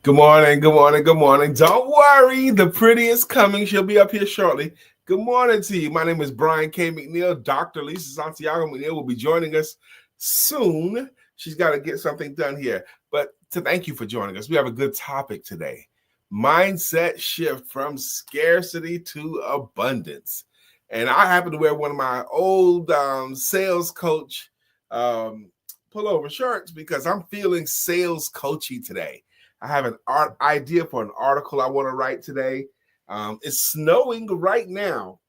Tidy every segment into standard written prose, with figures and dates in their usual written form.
Good morning, good morning, good morning. Don't worry, the pretty is coming. She'll be up here shortly. Good morning to you. My name is Brian K. McNeill. Dr. LisaSantiagoMcNeilll will be joining us soon. She's got to get something done here. But to thank you for joining us. We have a good topic today. Mindset shift from scarcity to abundance. And I happen to wear one of my old sales coach pullover shirts because I'm feeling sales coachy today. I have an idea for an article I want to write today. It's snowing right now.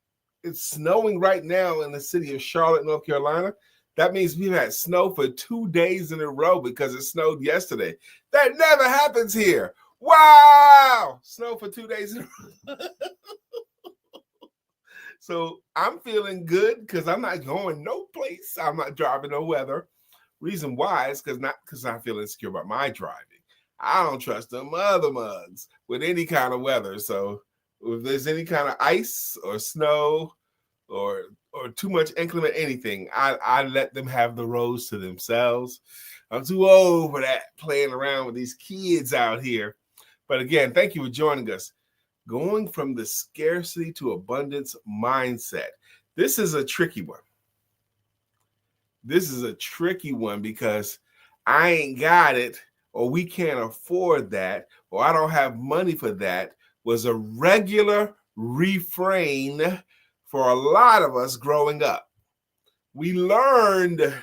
It's snowing right now in the city of Charlotte, North Carolina. That means we've had snow for 2 days in a row because it snowed yesterday. That never happens here. Wow! Snow for 2 days in a row. So I'm feeling good because I'm not going no place. I'm not driving no weather. Reason why is because I feel insecure about my driving. I don't trust them other mugs with any kind of weather. So if there's any kind of ice or snow or too much inclement anything, I let them have the roads to themselves. I'm too old for that, playing around with these kids out here. But again, thank you for joining us. Going from the scarcity to abundance mindset. This is a tricky one. This is a tricky one because I ain't got it, or we can't afford that, or I don't have money for that, was a regular refrain for a lot of us growing up. We learned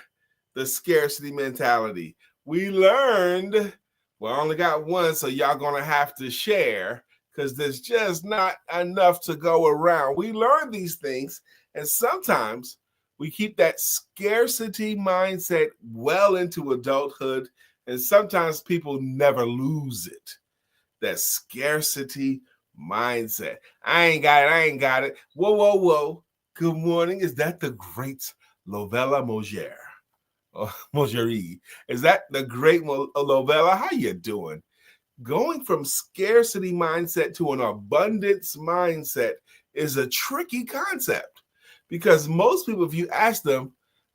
the scarcity mentality. We learned, well, I only got one, so y'all gonna have to share because there's just not enough to go around. We learn these things, and sometimes we keep that scarcity mindset well into adulthood. And sometimes people never lose it. That scarcity mindset. I ain't got it. Whoa, whoa, whoa. Good morning. Is that the great Lovella Moger? Mogerie? Is that the great Lovella? How you doing? Going from scarcity mindset to an abundance mindset is a tricky concept because most people, if you ask them,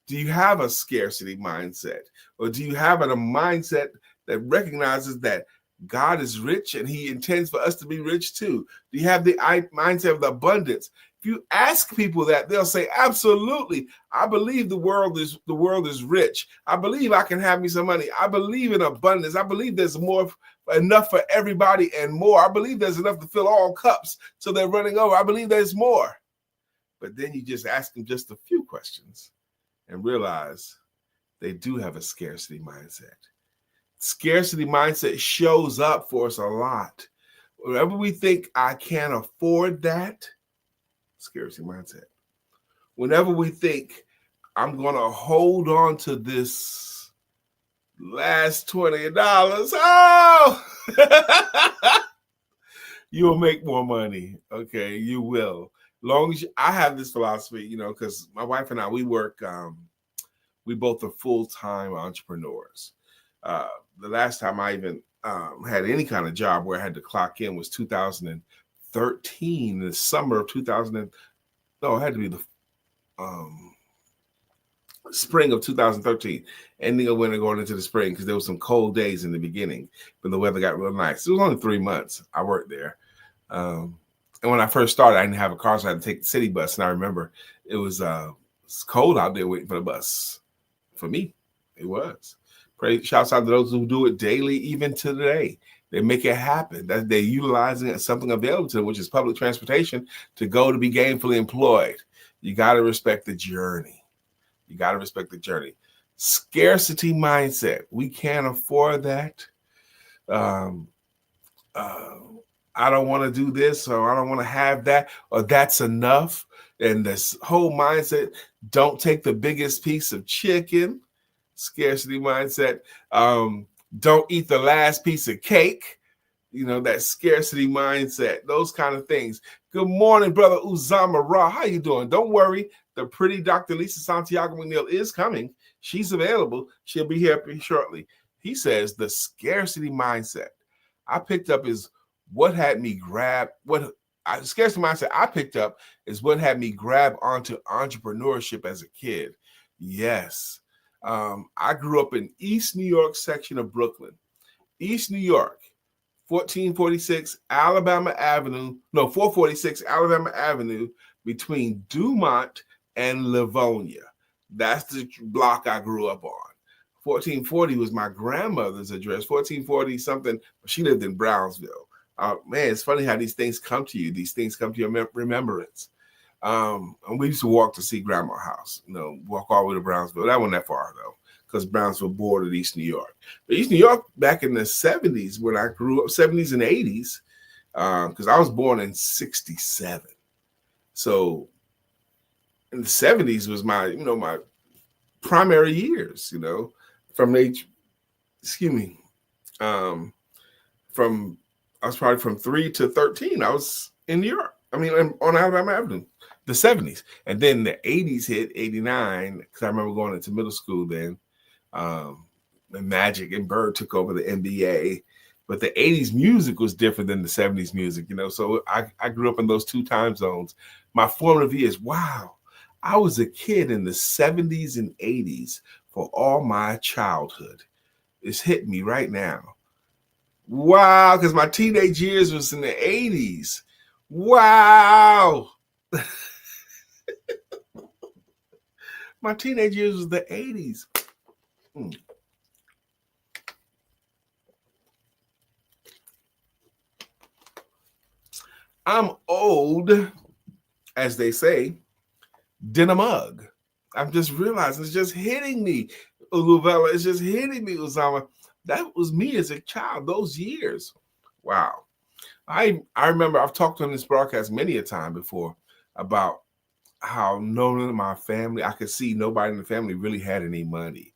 do you have a scarcity mindset? Or do you have a mindset that recognizes that God is rich and he intends for us to be rich too? Do you have the mindset of the abundance? If you ask people that, they'll say, absolutely. I believe the world is rich. I believe I can have me some money. I believe in abundance. I believe there's enough for everybody and more. I believe there's enough to fill all cups so they're running over. I believe there's more. But then you just ask them just a few questions and realize they do have a scarcity mindset. Scarcity mindset shows up for us a lot. Whenever we think I can't afford that, scarcity mindset. Whenever we think I'm going to hold on to this last $20, oh, you'll make more money. Okay, you will. Long as I have this philosophy, because my wife and I, we work, we both are full-time entrepreneurs. The last time I even had any kind of job where I had to clock in was 2013, the summer of 2000. No, it had to be the spring of 2013, ending of winter going into the spring because there was some cold days in the beginning, but the weather got real nice. It was only 3 months I worked there. And when I first started, I didn't have a car, so I had to take the city bus. And I remember it was cold out there waiting for the bus. For me, it was. Shouts out to those who do it daily, even to today. They make it happen. That they're utilizing something available to them, which is public transportation, to go to be gainfully employed. You got to respect the journey. You got to respect the journey. Scarcity mindset. We can't afford that. I don't want to do this, or I don't want to have that, or that's enough. And this whole mindset, don't take the biggest piece of chicken. Scarcity mindset. Don't eat the last piece of cake. That scarcity mindset, those kind of things. Good morning, brother Uzama Ra. How you doing? Don't worry. The pretty Dr. LisaSantiagoMcNeilll is coming. She's available. She'll be here shortly. He says the scarcity mindset I picked up is what had me grab scarcity mindset I picked up is what had me grab onto entrepreneurship as a kid. Yes. I grew up in East New York section of Brooklyn. East New York, 1446 Alabama Avenue, no, 446 Alabama Avenue between Dumont and Livonia. That's the block I grew up on. 1440 was my grandmother's address. 1440 something, she lived in Brownsville. Man, it's funny how these things come to you. These things come to your remembrance. And we used to walk to see Grandma's house, walk all the way to Brownsville. That wasn't that far, though, because Brownsville bordered East New York. But East New York, back in the 70s, when I grew up, 70s and 80s, because I was born in 67. So in the 70s was my, my primary years, from age, I was probably from 3 to 13. I was in New York. On Alabama Avenue, the 70s. And then the 80s hit, 89, because I remember going into middle school then. And Magic and Bird took over the NBA. But the 80s music was different than the 70s music, So I grew up in those two time zones. My formative years, wow, I was a kid in the 70s and 80s for all my childhood. It's hitting me right now. Wow, because my teenage years was in the 80s. Wow. My teenage years was the 80s. I'm old, as they say, than a mug. I'm just realizing it's just hitting me, Luvella. It's just hitting me, Uzama. That was me as a child, those years. Wow. I remember I've talked on this broadcast many a time before about how none of my family, I could see nobody in the family really had any money.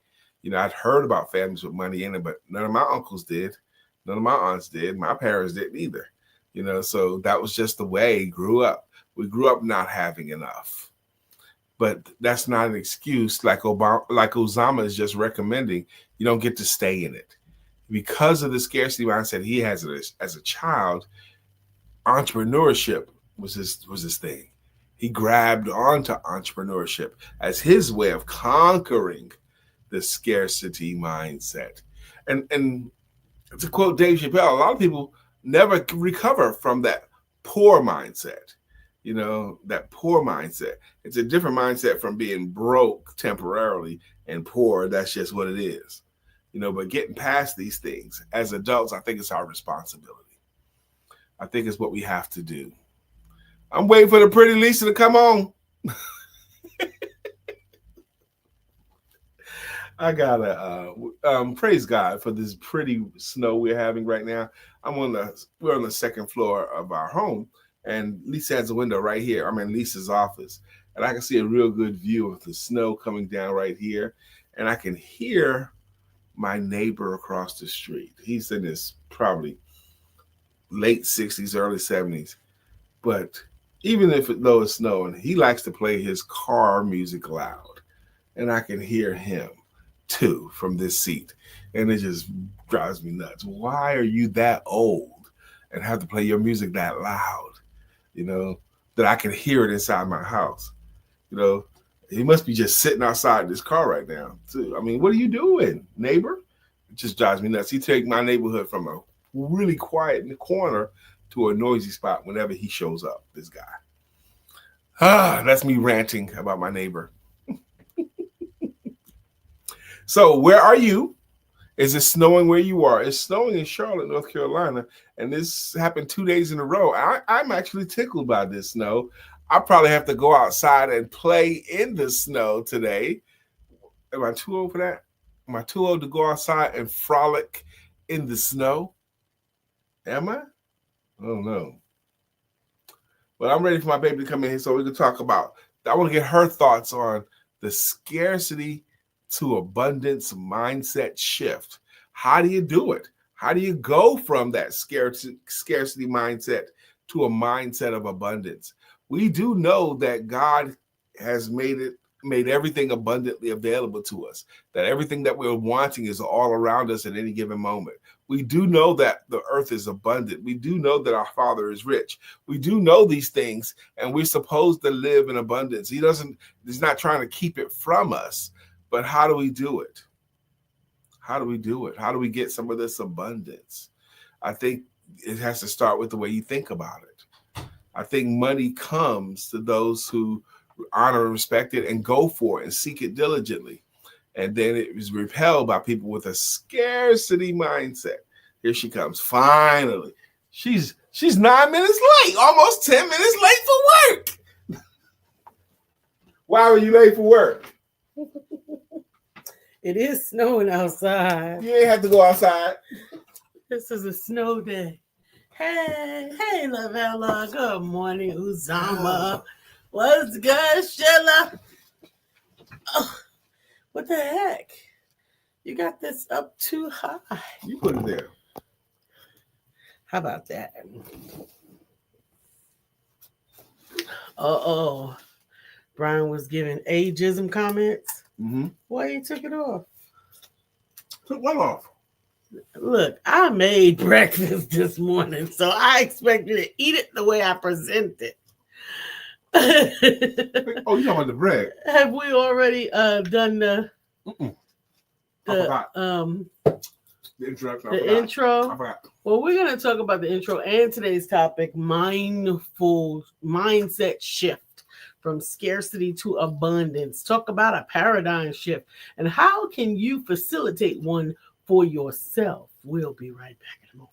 I'd heard about families with money in it, but none of my uncles did. None of my aunts did. My parents didn't either. So that was just the way we grew up. We grew up not having enough. But that's not an excuse like Osama is just recommending. You don't get to stay in it. Because of the scarcity mindset he has as a child, entrepreneurship was his thing. He grabbed onto entrepreneurship as his way of conquering the scarcity mindset. And to quote Dave Chappelle, a lot of people never recover from that poor mindset. That poor mindset. It's a different mindset from being broke temporarily and poor. That's just what it is. But getting past these things as adults, I think it's our responsibility. I think it's what we have to do. I'm waiting for the pretty Lisa to come on. I gotta praise God for this pretty snow we're having right now. We're on the second floor of our home, and Lisa has a window right here. I'm in Lisa's office, and I can see a real good view of the snow coming down right here, and I can hear my neighbor across the street. He's in his probably late 60s, early 70s, but even though it's snowing, he likes to play his car music loud, and I can hear him too from this seat, and it just drives me nuts. Why are you that old and have to play your music that loud, that I can hear it inside my house? He must be just sitting outside this car right now too. What are you doing, neighbor? It just drives me nuts. He take my neighborhood from a really quiet in the corner to a noisy spot whenever he shows up, this guy. That's me ranting about my neighbor. So where are you? Is it snowing where you are? It's snowing in Charlotte, North Carolina, and this happened 2 days in a row. I'm actually tickled by this snow. I probably have to go outside and play in the snow today. Am I too old for that? Am I too old to go outside and frolic in the snow? Am I? I don't know. But I'm ready for my baby to come in here so we can talk about, I want to get her thoughts on the scarcity to abundance mindset shift. How do you do it? How do you go from that scarcity mindset to a mindset of abundance? We do know that God has made everything abundantly available to us, that everything that we're wanting is all around us at any given moment. We do know that the earth is abundant. We do know that our Father is rich. We do know these things, and we're supposed to live in abundance. He's not trying to keep it from us, but how do we do it? How do we do it? How do we get some of this abundance? I think it has to start with the way you think about it. I think money comes to those who honor and respect it and go for it and seek it diligently. And then it was repelled by people with a scarcity mindset. Here she comes, finally. She's 9 minutes late, almost 10 minutes late for work. Why were you late for work? It is snowing outside. You ain't have to go outside. This is a snow day. Hey, Lavella. Good morning, Uzama. What's good, Sheila? Oh, what the heck? You got this up too high. You put it there. How about that? Uh-oh. Brian was giving ageism comments. Mm-hmm. Why you took it off? Took what off? Look, I made breakfast this morning, so I expected to eat it the way I present it. Oh, you talking about the bread? Have we already done the introduction? The intro? I forgot. Well, we're going to talk about the intro and today's topic, mindful mindset shift from scarcity to abundance. Talk about a paradigm shift and how can you facilitate one for yourself. We'll be right back in a moment.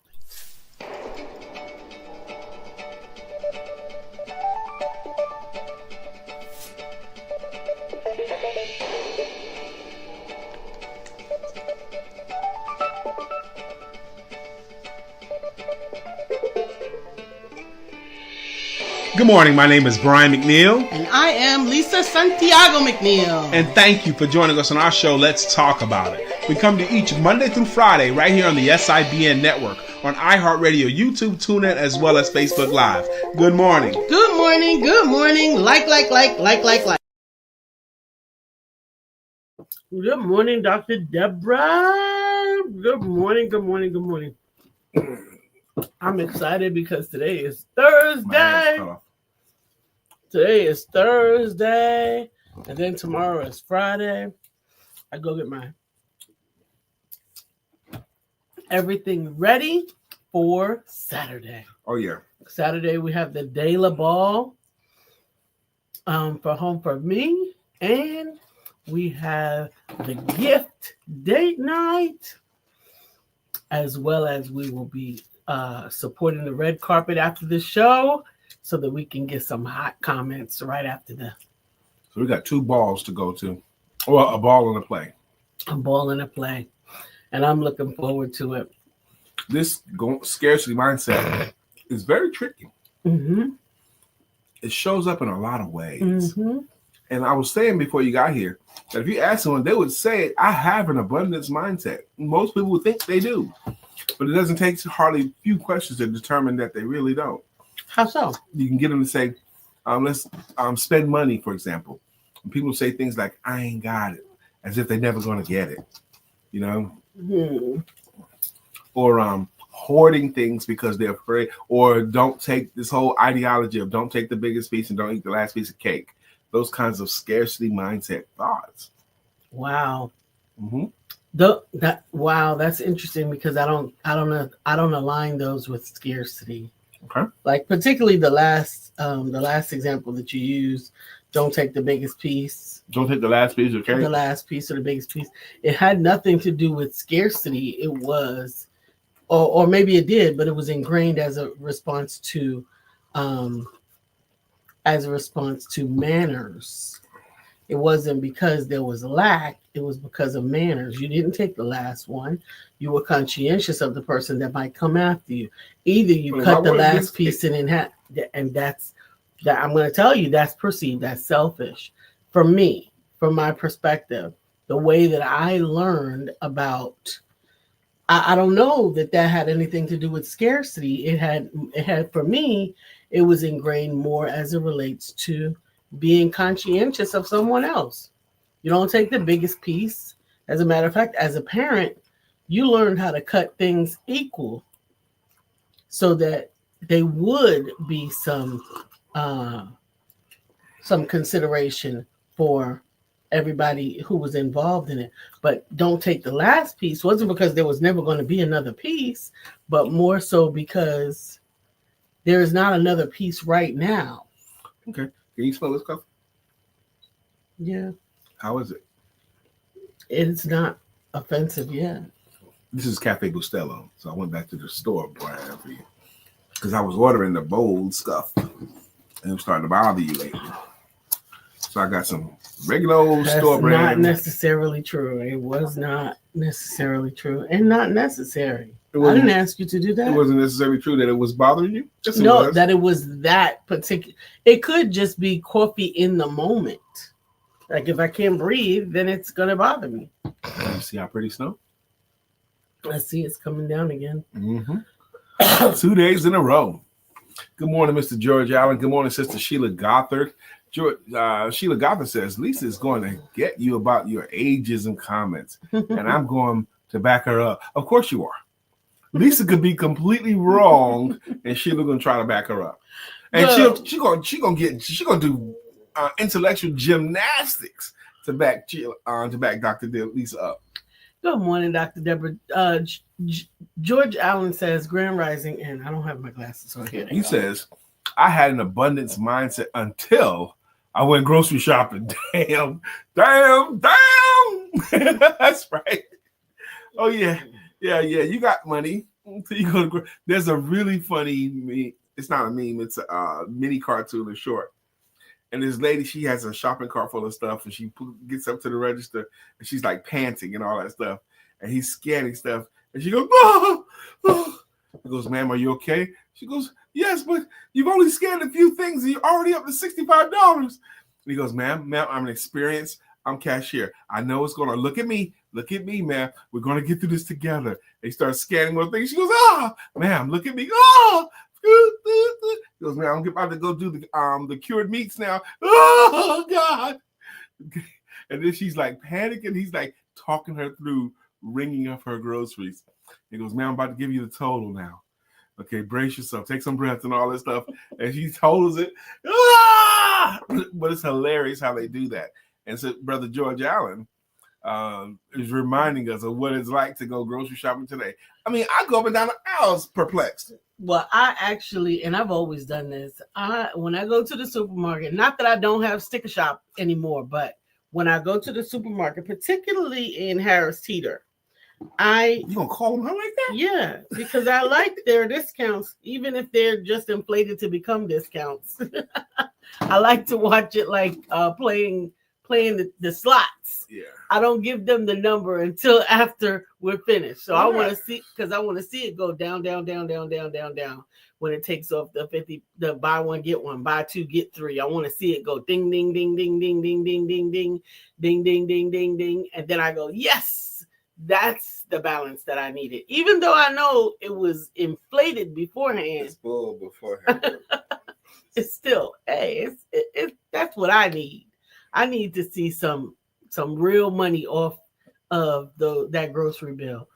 Good morning, my name is Brian McNeill. And I am LisaSantiagoMcNeilll. And thank you for joining us on our show, Let's Talk About It. We come to each Monday through Friday right here on the SIBN network, on iHeartRadio, YouTube, TuneIn, as well as Facebook Live. Good morning. Good morning. Good morning. Like. Good morning, Dr. Deborah. Good morning. I'm excited because today is Thursday. And then tomorrow is Friday. I go get my everything ready for Saturday. Oh, yeah. Saturday, we have the Dela Ball for Home for Me. And we have the gift date night. As well as we will be supporting the red carpet after the show so that we can get some hot comments right after that. So we got 2 balls to go to. Or a ball and a play. A ball and a play. And I'm looking forward to it. This scarcity mindset is very tricky. Mm-hmm. It shows up in a lot of ways. Mm-hmm. And I was saying before you got here that if you ask someone, they would say, I have an abundance mindset. Most people would think they do. But it doesn't take hardly a few questions to determine that they really don't. How so? You can get them to say, let's spend money, for example. And people say things like, I ain't got it, as if they're never going to get it, you know? Mm-hmm. Or hoarding things because they're afraid, or don't take this whole ideology of don't take the biggest piece and don't eat the last piece of cake. Those kinds of scarcity mindset thoughts. Wow. Mm-hmm. Wow, that's interesting because I don't align those with scarcity. Okay. Like particularly the last example that you used, don't take the biggest piece. Don't take the last piece of cake. The last piece or the biggest piece. It had nothing to do with scarcity. It was, or maybe it did, but it was ingrained as a response to manners. It wasn't because there was lack. It was because of manners. You didn't take the last one. You were conscientious of the person that might come after you. Either you cut the last piece in half, and that's that. I'm going to tell you that's perceived as selfish. For me, from my perspective, the way that I learned about, I don't know that had anything to do with scarcity. It had for me, it was ingrained more as it relates to being conscientious of someone else. You don't take the biggest piece. As a matter of fact, as a parent, you learned how to cut things equal so that they would be some consideration for everybody who was involved in it. But don't take the last piece. Wasn't because there was never going to be another piece, but more so because there is not another piece right now. Okay. Can you smell this coffee? Yeah. How is it? It's not offensive yet. This is Cafe Bustelo. So I went back to the store, Brian, for you. Because I was ordering the bold stuff. And it was starting to bother you lately. So I got some regular old store brand. Not necessarily true. It was not necessarily true and not necessary. I didn't ask you to do that. It wasn't necessarily true that it was bothering you? Yes, no, that it was that particular. It could just be coffee in the moment. Like if I can't breathe, then it's going to bother me. You see how pretty snow? I see it's coming down again. Mm-hmm. 2 days in a row. Good morning, Mr. George Allen. Good morning, Sister Sheila Gothard. Sheila Gothard says, Lisa is going to get you about your ageism comments. And I'm going to back her up. Of course you are. Lisa could be completely wrong, and Sheila going to try to back her up. And she's gonna do intellectual gymnastics to back Dr. Lisa up. Good morning, Dr. Deborah. George Allen says, Grand Rising, and I don't have my glasses on here. He says, I had an abundance mindset until I went grocery shopping. Damn. That's right. Oh, yeah. Yeah. You got money. You go to, there's a really funny meme. It's not a meme. It's a mini cartoon, in short. And this lady, she has a shopping cart full of stuff, and she gets up to the register, and she's like panting and all that stuff. And he's scanning stuff, and she goes, oh. He goes, ma'am, are you okay? She goes, yes, but you've only scanned a few things, and you're already up to $65. And he goes, ma'am, I'm an experienced, I'm cashier. I know it's going to look at me, ma'am. We're going to get through this together. They start scanning more things. She goes, ma'am, look at me. He goes, man, I'm about to go do the cured meats now. Oh, God. And then she's like panicking. He's like talking her through ringing up her groceries. He goes, man, I'm about to give you the total now. Okay, brace yourself. Take some breaths and all that stuff. And she totals it. But it's hilarious how they do that. And so Brother George Allen is reminding us of what it's like to go grocery shopping today. I mean, I go up and down the aisles perplexed. Well, I actually, and I've always done this, when I go to the supermarket, not that I don't have sticker shop anymore, but when I go to the supermarket, particularly in Harris Teeter, you gonna call them her like that? Yeah, because I like their discounts, even if they're just inflated to become discounts. I like to watch it like playing the slots. Yeah. I don't give them the number until after we're finished. So I want to see, because I want to see it go down when it takes off the buy one, get one, buy two, get three. I want to see it go ding, ding, ding, ding, ding, ding, ding, ding, ding, ding, ding, ding, ding, ding. And then I go, yes, that's the balance that I needed. Even though I know it was inflated beforehand. It's full beforehand. It's still, hey, that's what I need. I need to see some real money off of that grocery bill.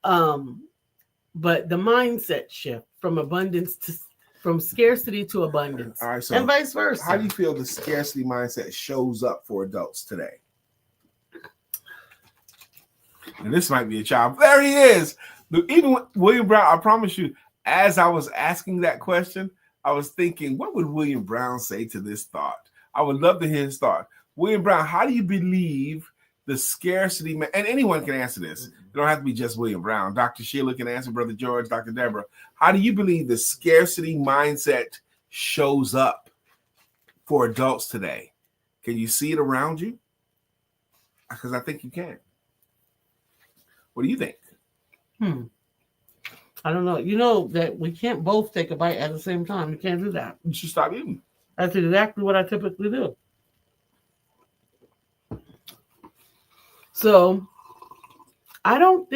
But the mindset shift from scarcity to abundance, all right, so and vice versa. How do you feel the scarcity mindset shows up for adults today? And this might be a child. There he is. Even William Brown, I promise you, as I was asking that question, I was thinking, what would William Brown say to this thought? I would love to hear his thought. William Brown, how do you believe the scarcity, and anyone can answer this. It don't have to be just William Brown. Dr. Sheila can answer, Brother George, Dr. Deborah. How do you believe the scarcity mindset shows up for adults today? Can you see it around you? Because I think you can. What do you think? I don't know. You know that we can't both take a bite at the same time. You can't do that. You should stop eating. That's exactly what I typically do. So I don't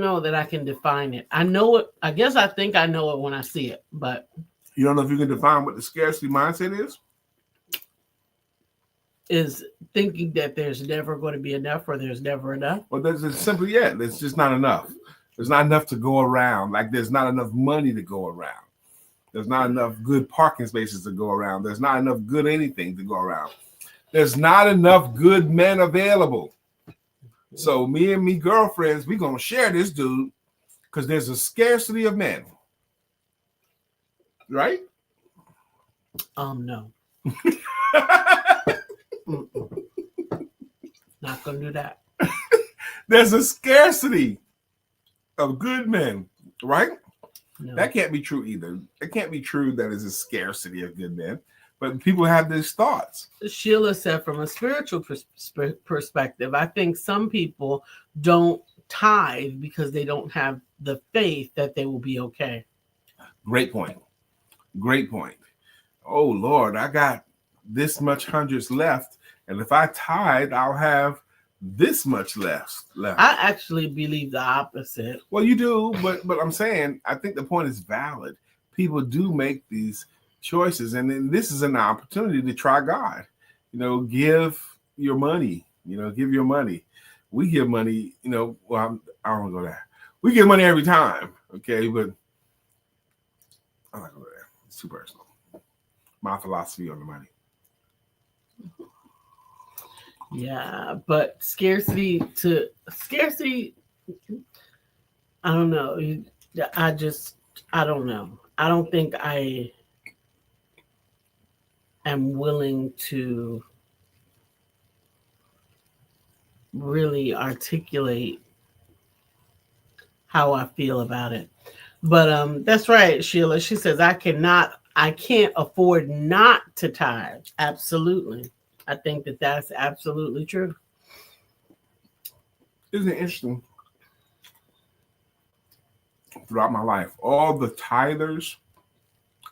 know that I can define it. I know it. I guess I think I know it when I see it, but you don't know if you can define what the scarcity mindset is? Is thinking that there's never going to be enough or there's never enough. Well, there's simply, there's just not enough. There's not enough to go around. Like there's not enough money to go around. There's not enough good parking spaces to go around. There's not enough good anything to go around. There's not enough good men available. So me and me girlfriends, we're going to share this dude because there's a scarcity of men. Right? No. Not going to do that. There's a scarcity of good men, right? No. That can't be true either. It can't be true that there's a scarcity of good men, but people have these thoughts. Sheila said from a spiritual perspective, I think some people don't tithe because they don't have the faith that they will be okay. Great point. Great point. Oh, Lord, I got this much hundreds left, and if I tithe, I'll have this much left. I actually believe the opposite. Well, you do, but I'm saying I think the point is valid. People do make these choices, and then this is an opportunity to try God. Give your money. Give your money. We give money. Well, I don't go there. We give money every time. Okay, but I'm not going to go there. It's too personal. My philosophy on the money. Yeah, but scarcity, I don't know. I don't know. I don't think I am willing to really articulate how I feel about it. But that's right, Sheila. She says, I can't afford not to tithe. Absolutely. I think that that's absolutely true. Isn't it interesting? Throughout my life, all the tithers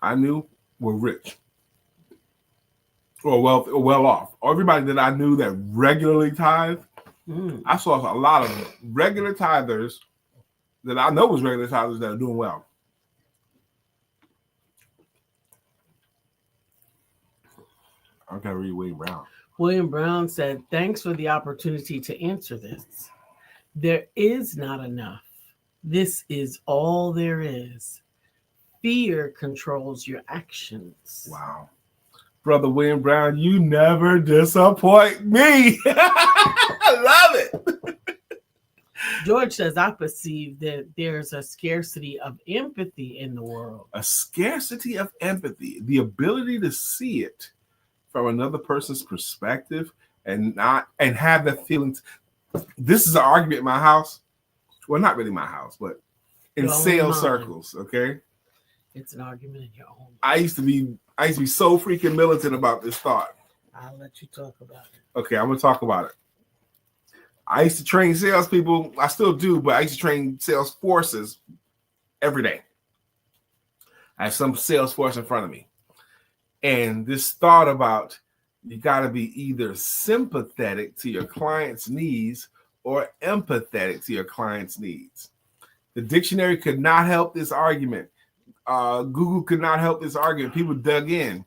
I knew were rich or well off. Everybody that I knew that regularly tithed, I saw a lot of regular tithers that I know was regular tithers that are doing well. I gotta read William Brown. William Brown said, thanks for the opportunity to answer this. There is not enough. This is all there is. Fear controls your actions. Wow. Brother William Brown, you never disappoint me. I love it. George says, I perceive that there's a scarcity of empathy in the world. A scarcity of empathy, the ability to see it from another person's perspective and have that feeling. This is an argument in my house. Well, not really my house, but in sales circles, okay? It's an argument in your own mind. I used to be so freaking militant about this thought. I'll let you talk about it. Okay, I'm gonna talk about it. I used to train salespeople. I still do, but I used to train sales forces every day. I have some sales force in front of me. And this thought about you got to be either sympathetic to your client's needs or empathetic to your client's needs. The dictionary could not help this argument. Google could not help this argument. People dug in.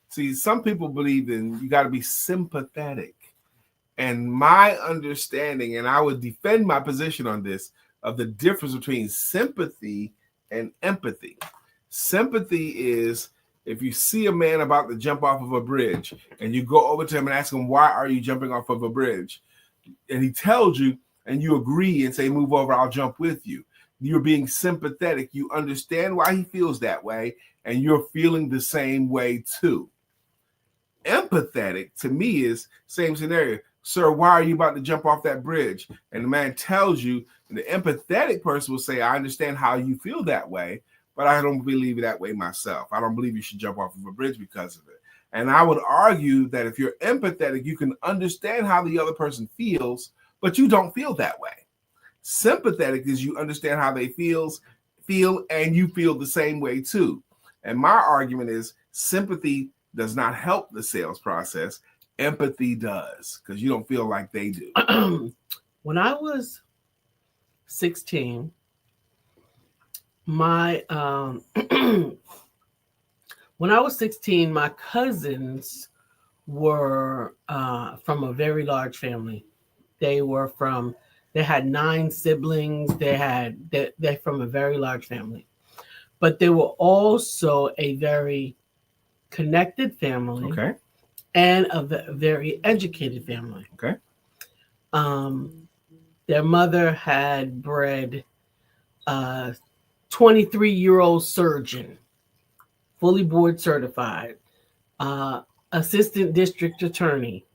See, some people believe in you got to be sympathetic. And my understanding, and I would defend my position on this, of the difference between sympathy and empathy. Sympathy is if you see a man about to jump off of a bridge and you go over to him and ask him, why are you jumping off of a bridge? And he tells you and you agree and say, move over, I'll jump with you. You're being sympathetic. You understand why he feels that way and you're feeling the same way too. Empathetic to me is same scenario. Sir, why are you about to jump off that bridge? And the man tells you, and the empathetic person will say, I understand how you feel that way, but I don't believe that way myself. I don't believe you should jump off of a bridge because of it. And I would argue that if you're empathetic, you can understand how the other person feels, but you don't feel that way. Sympathetic is you understand how they feel, and you feel the same way too. And my argument is sympathy does not help the sales process. Empathy does, because you don't feel like they do. When I was 16, my cousins were from a very large family. They had 9 siblings. They're from a very large family. but they were also a very connected family. Okay. And a very educated family. Okay. Their mother had bred a 23-year-old surgeon, fully board certified, assistant district attorney,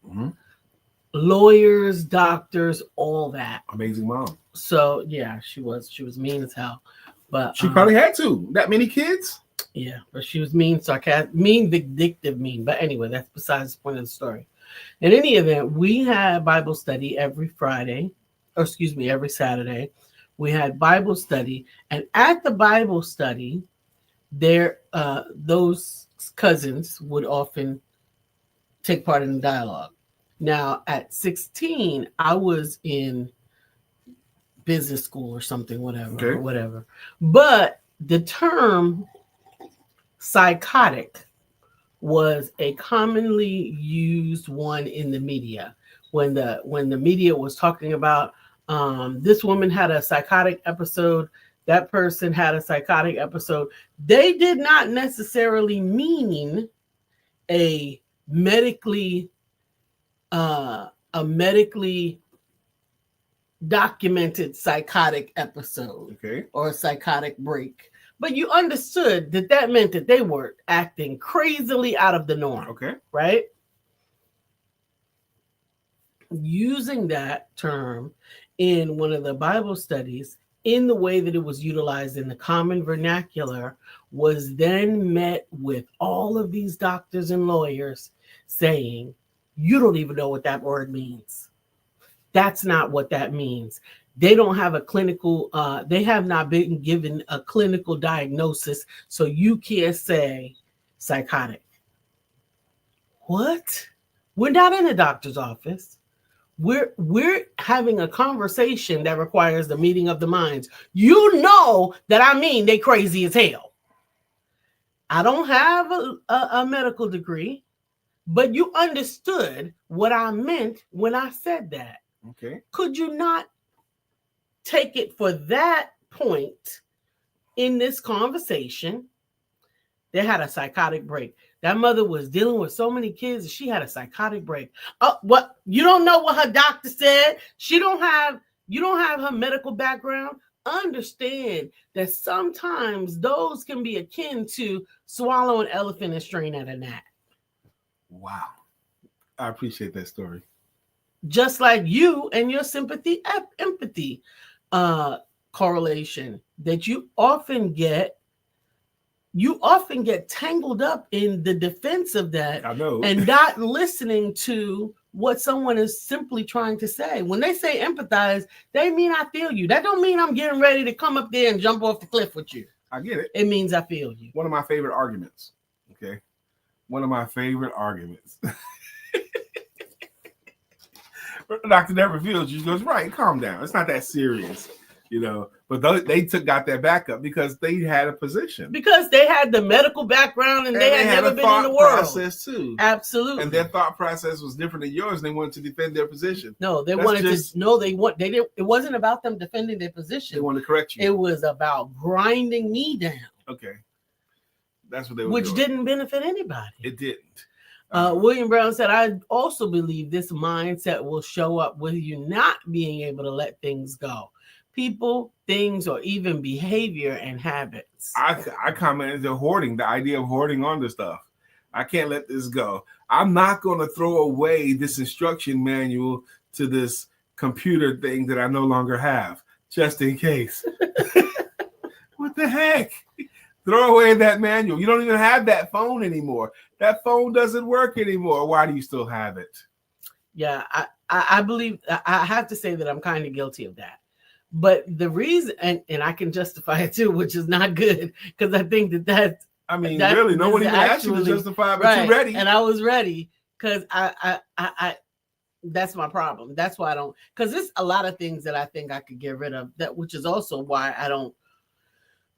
lawyers, doctors, all that. Amazing mom. So yeah, she was mean as hell. But she probably had to. That many kids? Yeah, but she was mean, sarcastic, mean, vindictive, mean. But anyway, that's besides the point of the story. In any event, we had Bible study every every Saturday. We had Bible study, and at the Bible study, those cousins would often take part in the dialogue. Now, at 16, I was in business school or something, whatever. But the term psychotic was a commonly used one in the media when the media was talking about this woman had a psychotic episode, that person had a psychotic episode. They did not necessarily mean a medically documented psychotic episode, or a psychotic break. But you understood that meant that they were acting crazily out of the norm. Right? Using that term in one of the Bible studies in the way that it was utilized in the common vernacular was then met with all of these doctors and lawyers saying, you don't even know what that word means. That's not what that means. They don't have a clinical, they have not been given a clinical diagnosis, so you can't say psychotic. What? We're not in a doctor's office. We're having a conversation that requires the meeting of the minds. You know that I mean they crazy as hell. I don't have a medical degree, but you understood what I meant when I said that. Could you not take it for that point in this conversation? They had a psychotic break. That mother was dealing with so many kids, she had a psychotic break. What? You don't know what her doctor said? You don't have her medical background. Understand that sometimes those can be akin to swallow an elephant and strain at a gnat. Wow. I appreciate that story. Just like you and your empathy correlation that you often get tangled up in the defense of that. I know. And not listening to what someone is simply trying to say. When they say empathize, they mean I feel you. That don't mean I'm getting ready to come up there and jump off the cliff with you. I get it. It means I feel you. One of my favorite arguments. Okay. One of my favorite arguments. The doctor never feels you. She goes, right, calm down. It's not that serious, But they got their backup because they had a position. Because they had the medical background and they had never been in the world. Process too. Absolutely. And their thought process was different than yours. And they wanted to defend their position. No, they didn't. It wasn't about them defending their position. They wanted to correct you. It was about grinding me down. Okay. That's what they were Which doing. Didn't benefit anybody. It didn't. William Brown said, I also believe this mindset will show up with you not being able to let things go. People, things, or even behavior and habits. I commented on hoarding, the idea of hoarding onto stuff. I can't let this go. I'm not going to throw away this instruction manual to this computer thing that I no longer have, just in case. What the heck? Throw away that manual. You don't even have that phone anymore. That phone doesn't work anymore. Why do you still have it? Yeah, I believe, I have to say that I'm kind of guilty of that. But the reason, and I can justify it too, which is not good, because I think that's, really, no one even asked you to justify, but right, you're ready. And I was ready, because I that's my problem. That's why I don't, because there's a lot of things that I think I could get rid of, which is also why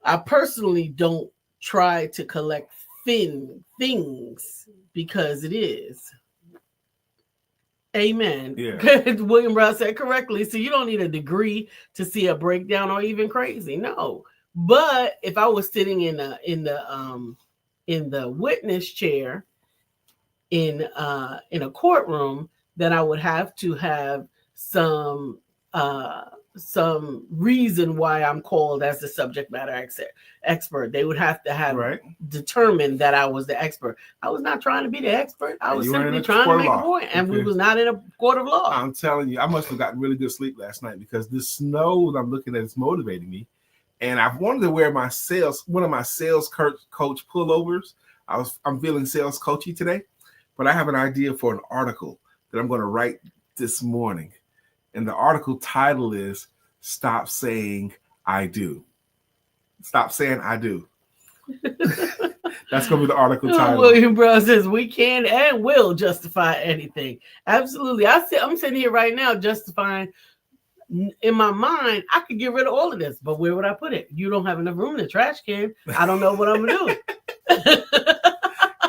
I personally don't try to collect things, because it is. Amen. Yeah. William Brown said correctly. So you don't need a degree to see a breakdown or even crazy. No, But if I was sitting in the witness chair in a courtroom, then I would have to have some reason why I'm called as the subject matter expert. They would have to have determined that I was the expert. I was not trying to be the expert. I was simply trying to make a point, and we was not in a court of law. I'm telling you, I must have gotten really good sleep last night because this snow that I'm looking at is motivating me. And I wanted to wear one of my sales coach pullovers. I'm feeling sales coachy today, but I have an idea for an article that I'm going to write this morning. And the article title is Stop Saying I Do. Stop saying I do. That's going to be the article title. William Brown says we can and will justify anything. Absolutely. I'm sitting here right now justifying. In my mind, I could get rid of all of this, but where would I put it? You don't have enough room in the trash can. I don't know what I'm going to do.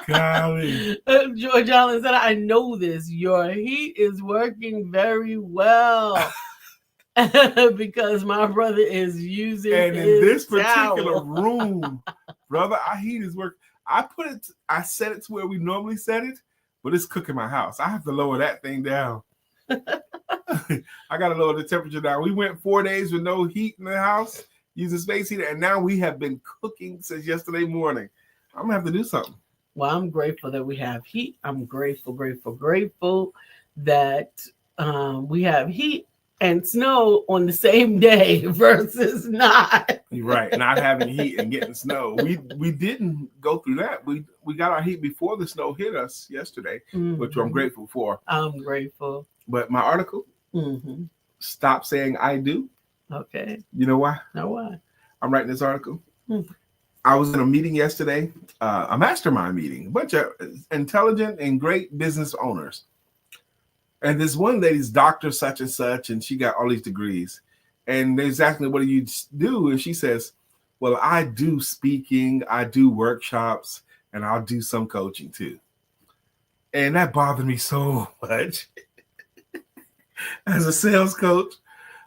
Golly. George Allen said, I know this. Your heat is working very well. Because my brother is using and in this particular towel. room, brother, our heat is working. I set it to where we normally set it, but it's cooking my house. I have to lower that thing down. I got to lower the temperature down. We went 4 days with no heat in the house using space heater, and now we have been cooking since yesterday morning. I'm going to have to do something. Well, I'm grateful that we have heat. I'm grateful that we have heat and snow on the same day versus not. You're right. Not having heat and getting snow. We didn't go through that. We got our heat before the snow hit us yesterday, which I'm grateful for. I'm grateful. But my article, Stop Saying I Do. Okay. You know why? Know why? I'm writing this article. I was in a meeting yesterday, a mastermind meeting, a bunch of intelligent and great business owners. And this one lady's doctor such and such, and she got all these degrees. And exactly what do you do? And she says, well, I do speaking, I do workshops, and I'll do some coaching too. And that bothered me so much. As a sales coach,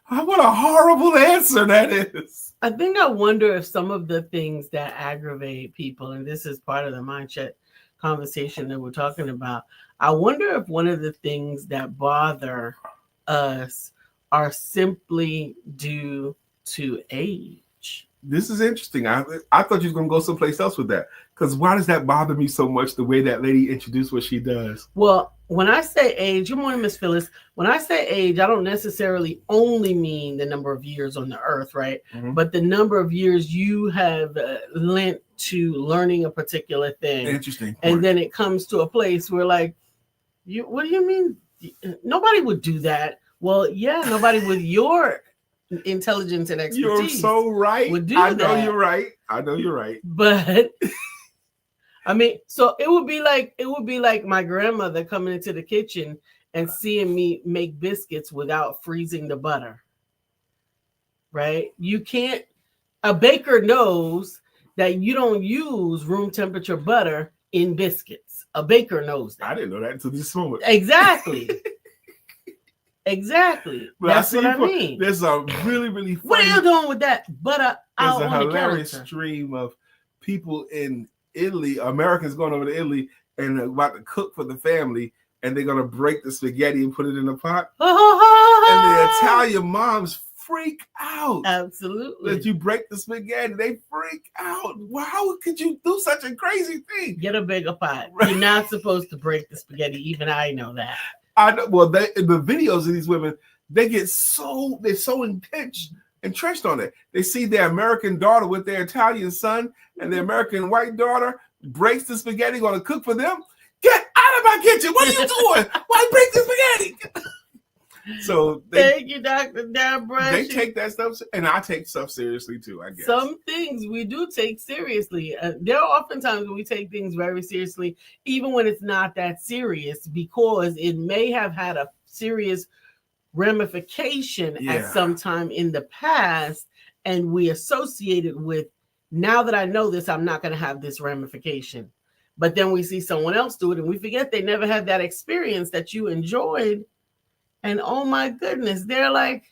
what a horrible answer that is. I think I wonder if some of the things that aggravate people, and this is part of the mindset conversation that we're talking about, I wonder if one of the things that bother us are simply due to age. This is interesting. I thought you were going to go someplace else with that. Because why does that bother me so much, the way that lady introduced what she does? Well, when I say age, good morning, Miss Phyllis. When I say age, I don't necessarily only mean the number of years on the earth, right? But the number of years you have lent to learning a particular thing. Interesting. And then it comes to a place where what do you mean? Nobody would do that. Well, yeah, nobody with your intelligence and expertise. You're so right. Would do I know that. you're right. I know you're right. But I mean, so it would be like my grandmother coming into the kitchen and seeing me make biscuits without freezing the butter. Right? You can't. A baker knows that you don't use room temperature butter in biscuits. A baker knows that. I didn't know that until this moment. Exactly. Exactly. But that's what I mean. There's a really, really funny. What are you doing with that butter out There's a on the hilarious counter? stream of people in Italy, Americans going over to Italy and about to cook for the family, and they're going to break the spaghetti and put it in the pot. And the Italian moms freak out. Absolutely. That you break the spaghetti. They freak out. Well, how could you do such a crazy thing? Get a bigger pot. You're not supposed to break the spaghetti. Even I know that. I know. Well, the videos of these women, they're so entrenched on it. They see their American daughter with their Italian son, and their American white daughter breaks the spaghetti, going to cook for them. Get out of my kitchen! What are you doing? Why break the spaghetti? So thank you, Dr. Deborah. They take that stuff, and I take stuff seriously too, I guess. Some things we do take seriously. There are often times when we take things very seriously, even when it's not that serious, because it may have had a serious ramification at some time in the past, and we associate it with, now that I know this, I'm not going to have this ramification. But then we see someone else do it, and we forget they never had that experience that you enjoyed. And oh my goodness, they're like,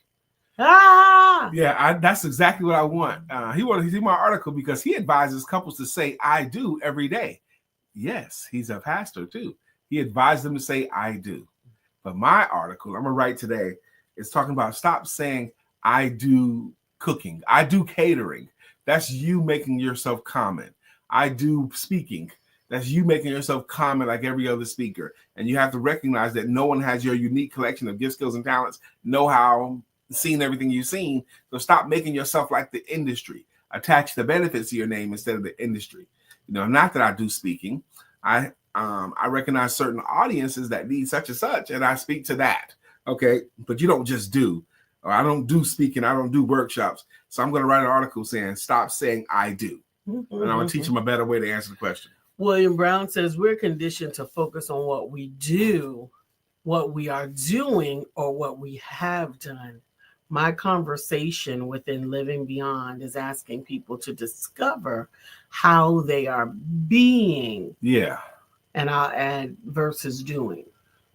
Yeah, that's exactly what I want. He wanted to see my article because he advises couples to say "I do" every day. Yes, he's a pastor too. He advised them to say "I do." But my article, I'm gonna write today, is talking about stop saying "I do cooking," "I do catering." That's you making yourself common. "I do speaking." That's you making yourself common like every other speaker. And you have to recognize that no one has your unique collection of gifts, skills, and talents, know-how, seen everything you've seen. So stop making yourself like the industry. Attach the benefits to your name instead of the industry. Not that I do speaking. I recognize certain audiences that need such and such, and I speak to that. Okay, but you don't just do. Or I don't do speaking. I don't do workshops. So I'm going to write an article saying, stop saying "I do." And I'm going to teach them a better way to answer the question. William Brown says we're conditioned to focus on what we do, what we are doing, or what we have done. My conversation within Living Beyond is asking people to discover how they are being. Yeah. And I'll add versus doing.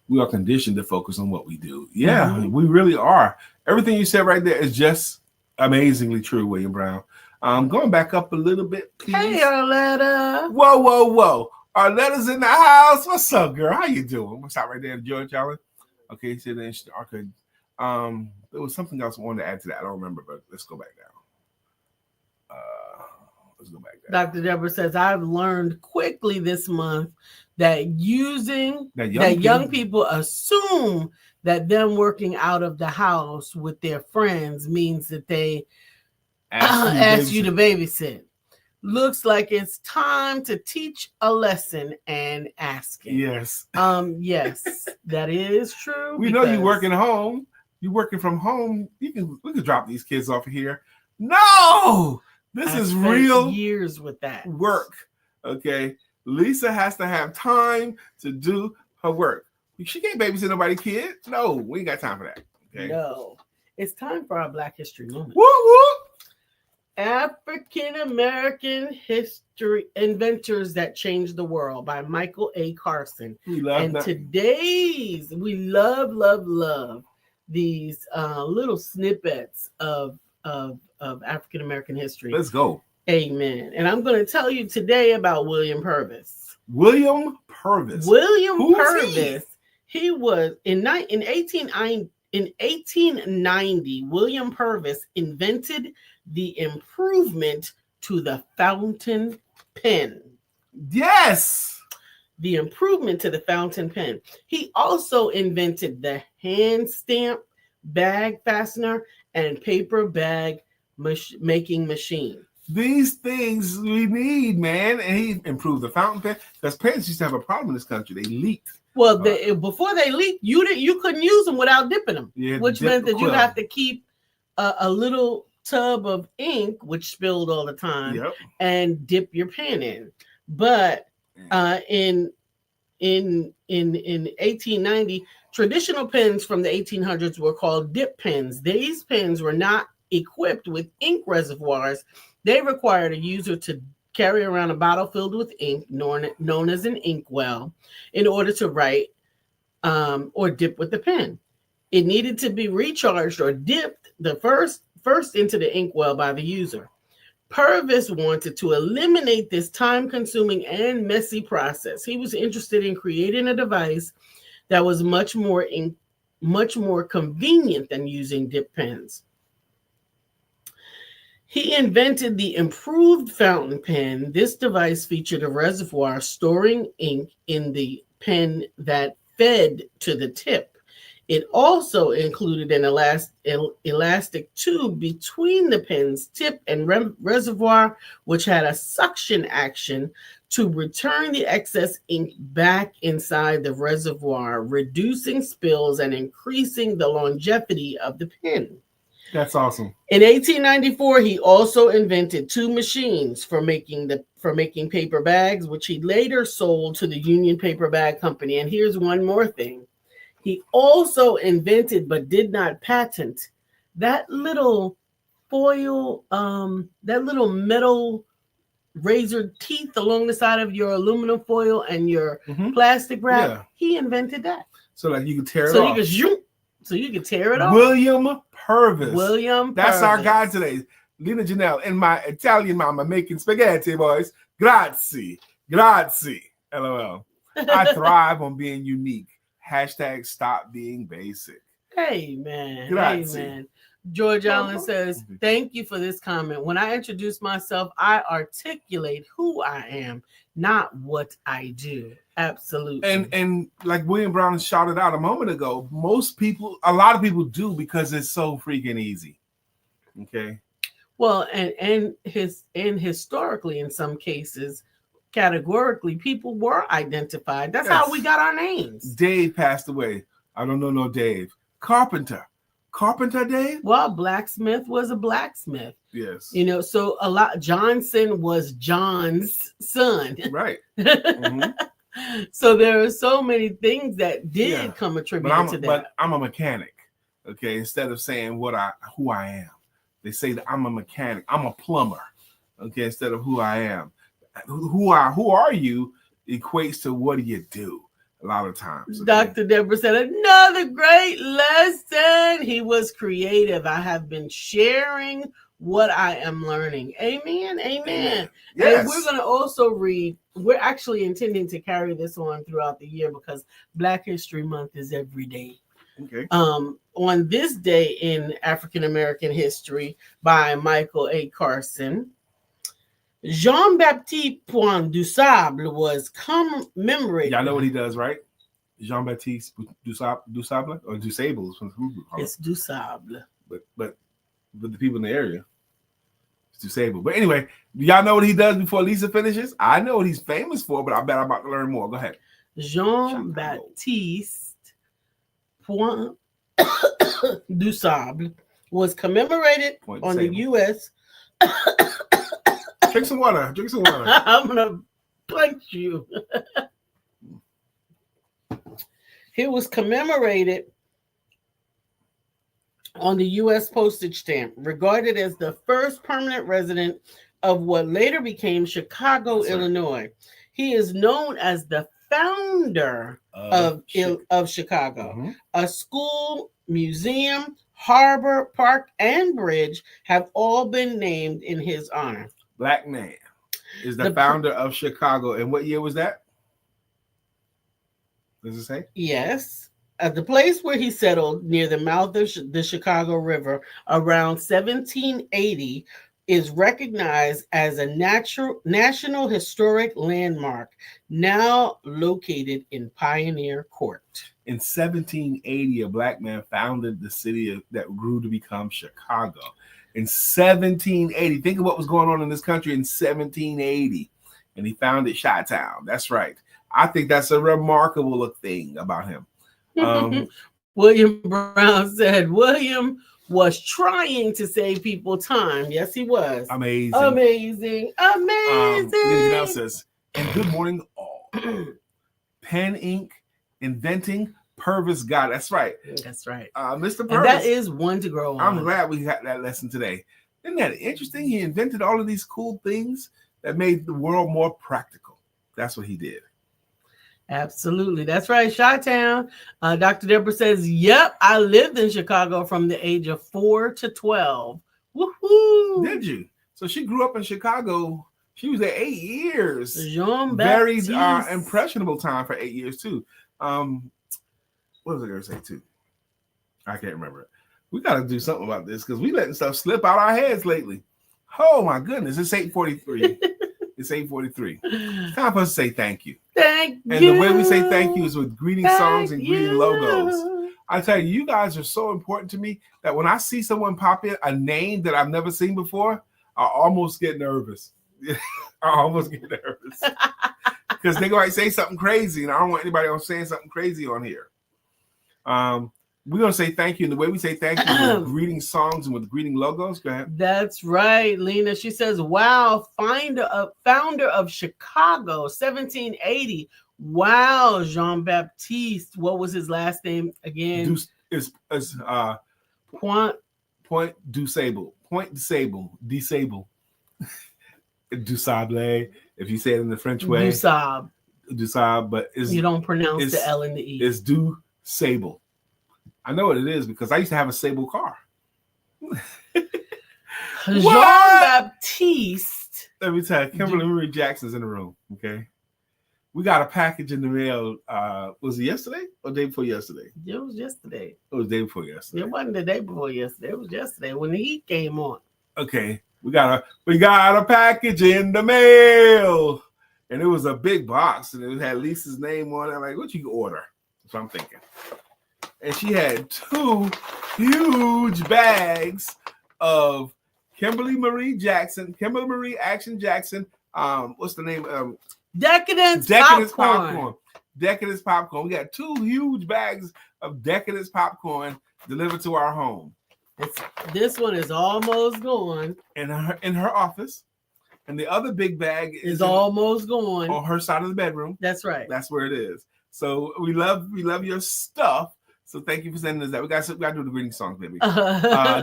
We are conditioned to focus on what we do. Yeah, we really are. Everything you said right there is just amazingly true, William Brown. Going back up a little bit, please. Hey, Arletta. Whoa. Arletta's in the house. What's up, girl? How you doing? We'll stop right there and enjoy, Charlie. Okay, so then, okay. There was something else I wanted to add to that. I don't remember, but let's go back down. Let's go back down. Dr. Deborah says, I've learned quickly this month that young people assume that them working out of the house with their friends means that they ask you to babysit. Looks like it's time to teach a lesson and asking. Yes. Yes, that is true. We know you're working home. You're working from home. We can drop these kids off of here. No, this is real years with that work. Okay. Lisa has to have time to do her work. She can't babysit nobody's kid. No, we ain't got time for that. Okay. No. It's time for our Black History Moment. Woo woo. African American History Inventors That Changed the World by Michael A. Carson. We love that. Today's we love these little snippets of African American history. Let's go. Amen. And I'm going to tell you today about William Purvis. William Purvis. He was in 1890. William Purvis invented the improvement to the fountain pen. Yes. The improvement to the fountain pen. He also invented the hand stamp, bag fastener, and paper bag making machine. These things we need, man. And he improved the fountain pen because pens used to have a problem in this country. They leaked. Well, before they leaked, you couldn't use them without dipping them, which meant that you have to keep a little tub of ink, which spilled all the time, and dip your pen in. But in 1890, traditional pens from the 1800s were called dip pens. These pens were not equipped with ink reservoirs. They required a user to carry around a bottle filled with ink, known as an inkwell, in order to write or dip with the pen. It needed to be recharged or dipped the first into the inkwell by the user. Purvis wanted to eliminate this time-consuming and messy process. He was interested in creating a device that was much more convenient than using dip pens. He invented the improved fountain pen. This device featured a reservoir storing ink in the pen that fed to the tip. It also included an elastic tube between the pen's tip and reservoir, which had a suction action to return the excess ink back inside the reservoir, reducing spills and increasing the longevity of the pen. That's awesome. In 1894, he also invented two machines for making paper bags, which he later sold to the Union Paper Bag Company. And here's one more thing. He also invented, but did not patent, that little foil, that little metal razor teeth along the side of your aluminum foil and your plastic wrap. Yeah. He invented that. So like you can tear it off. So you can tear it off. William Purvis. William That's Purvis. our guy today. Lena Janelle and my Italian mama making spaghetti, boys. Grazie. Grazie. LOL. I thrive on being unique. Hashtag stop being basic. Amen. Grazie. Amen. George Allen says, thank you for this comment. When I introduce myself, I articulate who I am, not what I do. Absolutely. And like William Brown shouted out a moment ago, a lot of people do because it's so freaking easy. Okay. Well, and historically, in some cases, categorically, people were identified. That's how we got our names. Dave passed away. I don't know no Dave. Carpenter Dave? Well, blacksmith was a blacksmith. Yes. You know, so Johnson was John's son. Right. Mm-hmm. So there are so many things that did come attributed to that. But I'm a mechanic. Okay. Instead of saying who I am, they say that I'm a mechanic. I'm a plumber. Okay. Instead of who I am. Who are you equates to what do you do a lot of times. Okay? Dr. Deborah said, another great lesson. He was creative. I have been sharing what I am learning. Amen. Amen. Yes. And we're going to also read, we're actually intending to carry this on throughout the year because Black History Month is every day. Okay. On this day in African American history by Michael A. Carson, Jean-Baptiste Point du Sable was commemorated. Y'all know what he does, right? Jean-Baptiste du Sable or du Sable? It's du Sable. But the people in the area, it's du Sable. But anyway, do y'all know what he does before Lisa finishes? I know what he's famous for, but I bet I'm about to learn more. Go ahead. Jean-Baptiste Point du Sable was commemorated on the U.S. Drink some water. I'm gonna punch you. He was commemorated on the U.S. postage stamp, regarded as the first permanent resident of what later became Chicago, Illinois. He is known as the founder of Chicago. Mm-hmm. A school, museum, harbor, park, and bridge have all been named in his honor. Black man is the founder of Chicago. And what year was that? Does it say? Yes. At the place where he settled near the mouth of the Chicago River around 1780 is recognized as a national historic landmark, now located in Pioneer Court. In 1780, a black man founded the city that grew to become Chicago. In 1780, think of what was going on in this country in 1780, and he founded Chi-Town. That's right. I think that's a remarkable thing about him. William Brown said William was trying to save people time. Yes, he was. Amazing. Now says, and good morning all. Pen ink, inventing, Purvis God. That's right. That's right. Mr. Purvis. And that is one to grow on. I'm glad we got that lesson today. Isn't that interesting? He invented all of these cool things that made the world more practical. That's what he did. Absolutely. That's right. Chi-Town. Dr. Deborah says, yep, I lived in Chicago from the age of 4 to 12. Woohoo! Did you? So she grew up in Chicago. She was there 8 years. Very impressionable time for 8 years, too. What was I going to say, too? I can't remember it. We got to do something about this because we letting stuff slip out our heads lately. Oh, my goodness. It's 8:43. It's 8:43. It's time for us to say thank you. Thank you. And the way we say thank you is with greeting songs and greeting logos. I tell you, you guys are so important to me that when I see someone pop in a name that I've never seen before, I almost get nervous. Because they're going to say something crazy, and I don't want anybody else saying something crazy on here. We're going to say thank you. And the way we say thank you is with greeting songs and with greeting logos. Go ahead. That's right, Lena. She says, wow, founder of Chicago, 1780. Wow, Jean-Baptiste. What was his last name again? Point du Sable. Du Sable. If you say it in the French way. Du Sable. But you don't pronounce the L and the E. It's Du Sable. I know what it is because I used to have a Sable car. Jean-Baptiste. Let me tell you, Kimberly Marie Jackson's in the room. Okay. We got a package in the mail. Was it yesterday or the day before yesterday? It was yesterday. It was the day before yesterday. It wasn't the day before yesterday. It was yesterday when the heat came on. Okay. We got a package in the mail. And it was a big box and it had Lisa's name on it. I'm like, what you order? That's what I'm thinking. And she had 2 huge bags of Kimberly Marie Action Jackson. What's the name? Decadence popcorn. Decadence popcorn. We got 2 huge bags of Decadence popcorn delivered to our home. This one is almost gone. In her office. And the other big bag is almost gone on her side of the bedroom. That's right. That's where it is. So we love your stuff. So thank you for sending us that. We got to do the greeting songs, baby.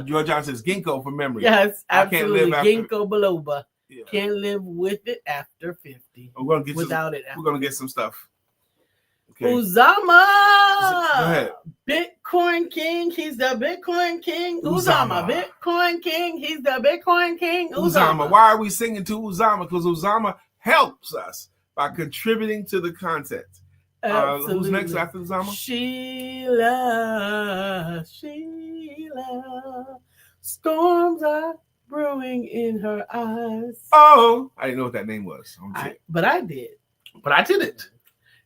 George John says ginkgo for memory. Yes, absolutely. Ginkgo biloba. Yeah. Can't live with it after 50. We're gonna get without it. We're gonna get some stuff. Okay. Uzama. Go ahead. Bitcoin King. He's the Bitcoin King. Uzama. Bitcoin King. He's the Bitcoin King. Uzama. Why are we singing to Uzama? Because Uzama helps us by contributing to the content. Who's next after Uzama? Sheila. Storms are brewing in her eyes. Oh, I didn't know what that name was. But I did. But I did it.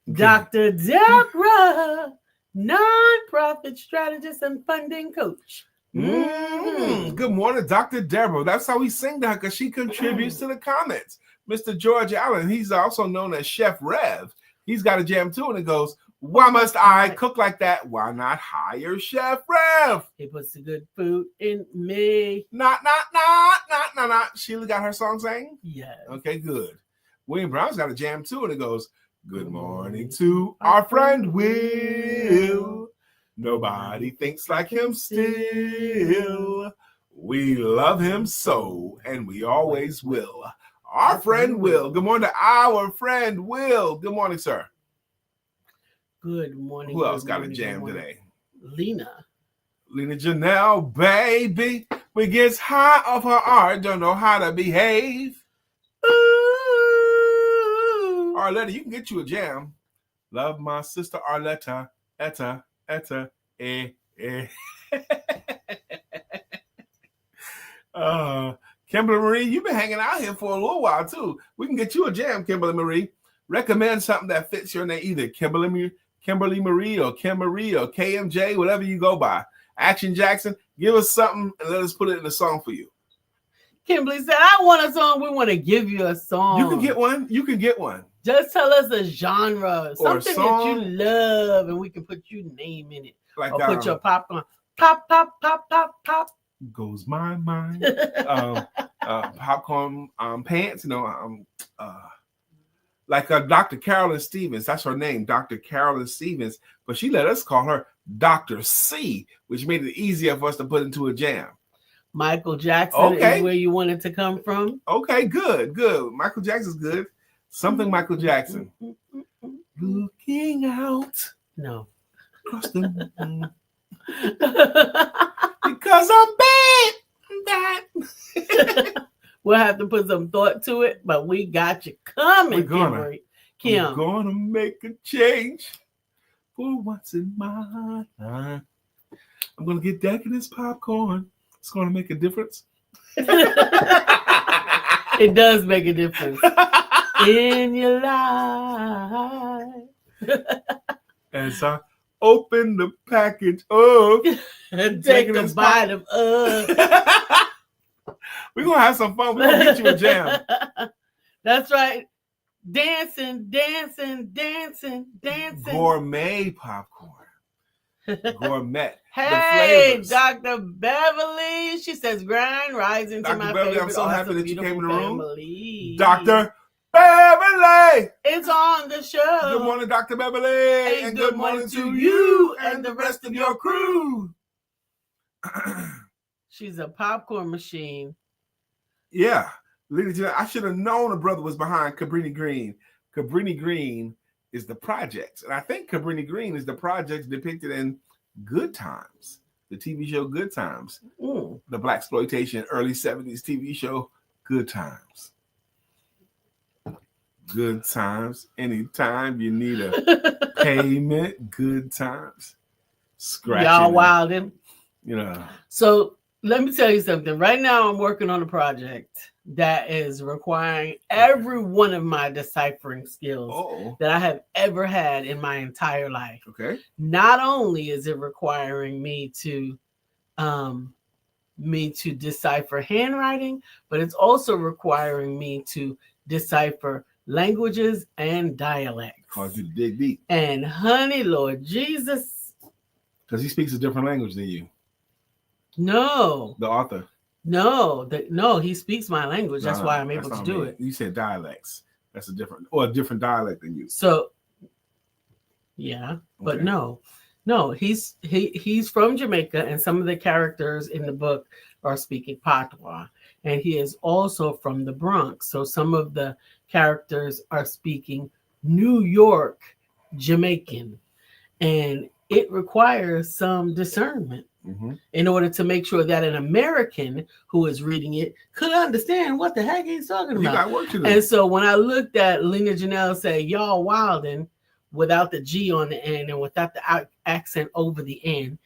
Okay. Dr. Deborah, nonprofit strategist and funding coach. Good morning, Dr. Deborah. That's how we sing to her because she contributes to the comments. Mr. George Allen, he's also known as Chef Rev. He's got a jam too, and it goes, why must I cook like that? Why not hire Chef Rev? He puts the good food in me. Not. Sheila got her song sang? Yes. Okay, good. William Brown's got a jam too, and it goes, good morning to our friend Will. Nobody thinks like him still. We love him so, and we always will. Our friend Will. Good morning to our friend Will. Good morning, sir. Good morning. Who else got a jam today? Lena Janelle, baby. We gets high off her art, don't know how to behave. Ooh. Arletta, you can get you a jam. Love my sister Arletta. Etta, eh. Kimberly Marie, you've been hanging out here for a little while too. We can get you a jam, Kimberly Marie. Recommend something that fits your name, either Kimberly Marie or Kim Marie or KMJ, whatever you go by. Action Jackson, give us something and let us put it in a song for you. Kimberly said, I want a song. We want to give you a song. You can get one. Just tell us a genre, something that you love, and we can put your name in it. Like or put your popcorn. Pop, pop, pop, pop, pop. Goes my mind. Popcorn pants, like Dr. Carolyn Stevens. That's her name, Dr. Carolyn Stevens. But she let us call her Dr. C, which made it easier for us to put into a jam. Michael Jackson is where you want it to come from. Okay, good. Michael Jackson's good. Something Michael Jackson. Looking out. No. Across the moon. Because I'm bad. We'll have to put some thought to it, but we got you coming, Kim. I'm gonna make a change for once in my life. I'm gonna get Decadence popcorn. It's gonna make a difference. It does make a difference in your life. As I open the package up and take a bite of We're gonna have some fun. We're gonna get you a jam. That's right. Dancing. Gourmet popcorn. Gourmet. Hey, Dr. Beverly. She says, grind, rising to my Beverly, favorite. I'm so happy that you came in the room. Family. Dr. Beverly. It's on the show. Good morning, Dr. Beverly. And good morning to you and the rest of your crew. She's a popcorn machine. Yeah. I should have known a brother was behind Cabrini Green. Cabrini Green is the projects. And I think Cabrini Green is the projects depicted in Good Times, the TV show Good Times, Mm. the blaxploitation early 70s TV show Good Times. Good times. Anytime you need a payment, good times. Scratching. Y'all wildin'. You know. So let me tell you something. Right now, I'm working on a project that is requiring every one of my deciphering skills that I have ever had in my entire life. Okay. Not only is it requiring me to decipher handwriting, but it's also requiring me to decipher languages and dialects. Cause you to dig deep. And honey, Lord Jesus. Because he speaks a different language than you. No. The author. No, he speaks my language. That's why I'm able to do it. You said dialects. That's a different dialect than you. So yeah, but no, he's from Jamaica, and some of the characters in the book are speaking Patois, and he is also from the Bronx. So some of the characters are speaking New York Jamaican, and it requires some discernment in order to make sure that an American who is reading it could understand what the heck he's talking about. You got work to do. And so when I looked at Lena Janelle say, y'all wildin', without the G on the end and without the accent over the end,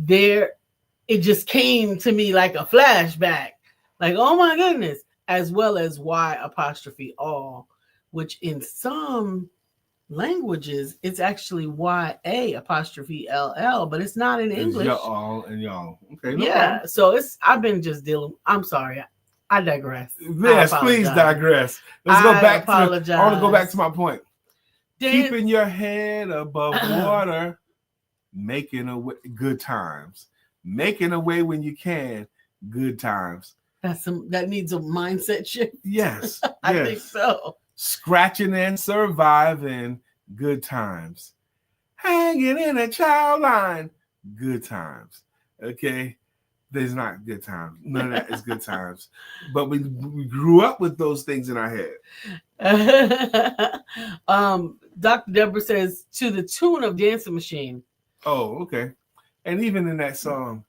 it just came to me like a flashback. Like, oh my goodness. As well as Y apostrophe all, which in some languages, it's actually YA apostrophe LL, but it's not in English. Y'all and y'all. Okay. No yeah. problem. So I've been just dealing. I'm sorry. I digress. Yes, please digress. Let's go back I want to go back to my point. Keeping your head above water, making a way, good times. Making a way when you can, good times. That needs a mindset shift. Yes. I think so. Scratching and surviving, good times. Hanging in a child line, good times. Okay? There's not good times. None of that is good times. But we grew up with those things in our head. Dr. Deborah says, to the tune of Dancing Machine. Oh, okay. And even in that song,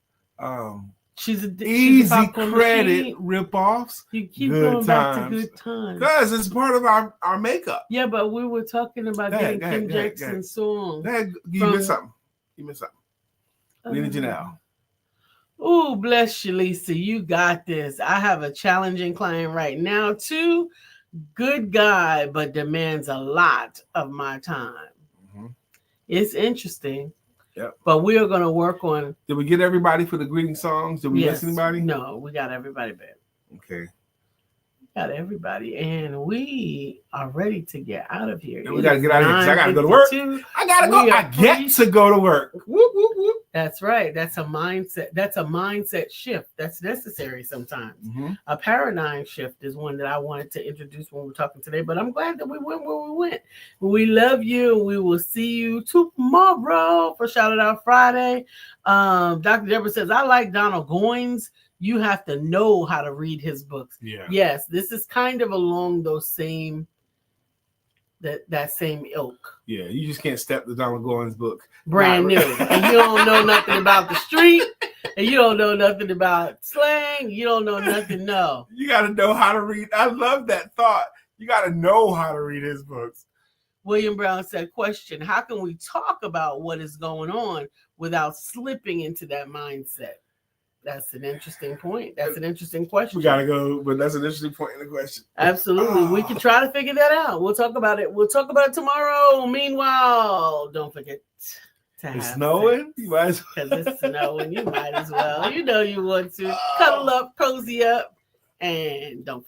she's easy credit ripoffs. You keep going back to good times. Because it's part of our makeup. Yeah, but we were talking about getting Kim Jackson's song. You missed something. Lena Janelle. Oh, bless you, Lisa. You got this. I have a challenging client right now, too. Good guy, but demands a lot of my time. It's interesting. Yep. But we are going to work on. Did we get everybody for the greeting songs? Did we miss anybody? No, we got everybody back. Okay. Got everybody, and we are ready to get out of here. And we got to get out of here because I got to go to work. I got to go. I get to go to work. Whoop, whoop, whoop. That's right. That's a mindset. That's a mindset shift. That's necessary sometimes. A paradigm shift is one that I wanted to introduce when we're talking today, but I'm glad that we went where we went. We love you. We will see you tomorrow for Shout It Out Friday. Dr. Deborah says, I like Donald Goines. You have to know how to read his books. Yeah. Yes, this is kind of along those same that same ilk. Yeah, you just can't step the Donald Goines book. Brand new. And you don't know nothing about the street, and you don't know nothing about slang. You don't know nothing. No. You got to know how to read. I love that thought. You got to know how to read his books. William Brown said, question, how can we talk about what is going on without slipping into that mindset? That's an interesting point. That's an interesting question. We got to go, but that's an interesting point in the question. Absolutely. We can try to figure that out. We'll talk about it. We'll talk about it tomorrow. Meanwhile, don't forget to it's snowing. Because it's snowing. You might as well. You know you want to. Cuddle up, cozy up, and don't forget.